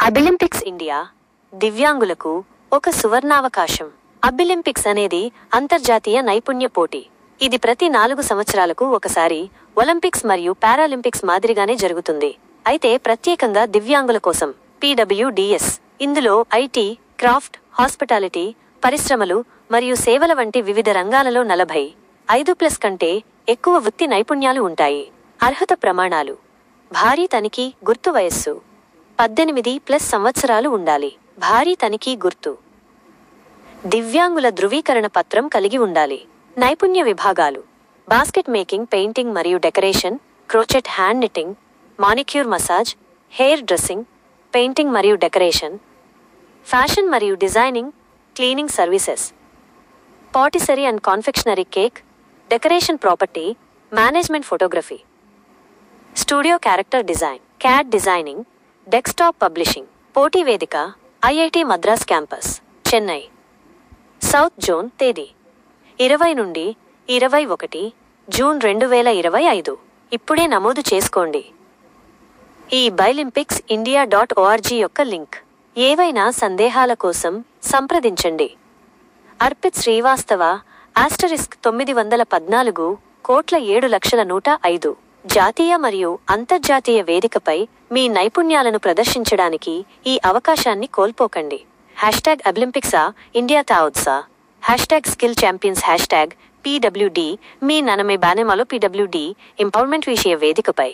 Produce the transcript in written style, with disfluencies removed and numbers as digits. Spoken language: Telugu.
అబిలింపిక్స్ ఇండియా దివ్యాంగులకు ఒక సువర్ణావకాశం. అబిలింపిక్స్ అనేది అంతర్జాతీయ నైపుణ్య పోటీ. ఇది ప్రతి 4 సంవత్సరాలకు ఒకసారి ఒలింపిక్స్ మరియు పారాలింపిక్స్ మాదిరిగానే జరుగుతుంది. అయితే ప్రత్యేకంగా దివ్యాంగుల కోసం PWDS. ఇందులో ఐటీ, క్రాఫ్ట్, హాస్పిటాలిటీ, పరిశ్రమలు మరియు సేవల వంటి వివిధ రంగాలలో 45+ కంటే ఎక్కువ వృత్తి నైపుణ్యాలు ఉంటాయి. అర్హత ప్రమాణాలు: భారీ తనిఖీ గుర్తు, వయస్సు 18+ సంవత్సరాలు ఉండాలి. భారీ తనిఖీ గుర్తు, దివ్యాంగుల ధృవీకరణ పత్రం కలిగి ఉండాలి. నైపుణ్య విభాగాలు: బాస్కెట్ మేకింగ్, పెయింటింగ్ మరియు decoration, crochet, hand knitting, manicure, massage, hair dressing, painting మరియు డెకరేషన్, ఫ్యాషన్ మరియు designing, cleaning services, patisserie and confectionery, cake decoration, property management, photography, studio character design, CAD designing, desktop publishing. పోటీ వేదిక: IIT Madras campus, Chennai. South zone. తేదీ 20 నుండి 21 జూన్ 2025. ఇప్పుడే నమోదు చేసుకోండి. ఈ బైలింపిక్స్ india.org యొక్క లింక్. ఏవైనా సందేహాల కోసం సంప్రదించండి. అర్పిత్ శ్రీవాస్తవ *914 కోట్ల 7,00,105. జాతీయ మరియు అంతర్జాతీయ వేదికపై మీ నైపుణ్యాలను ప్రదర్శించడానికి ఈ అవకాశాన్ని కోల్పోకండి. #అబిలింపిక్సా ఇండియా తావుత్సా #స్కిల్ ఛాంపియన్స్ #PWD. మీ ననమే బానెమాలో PWD ఎంపవర్మెంట్ విషయ వేదికపై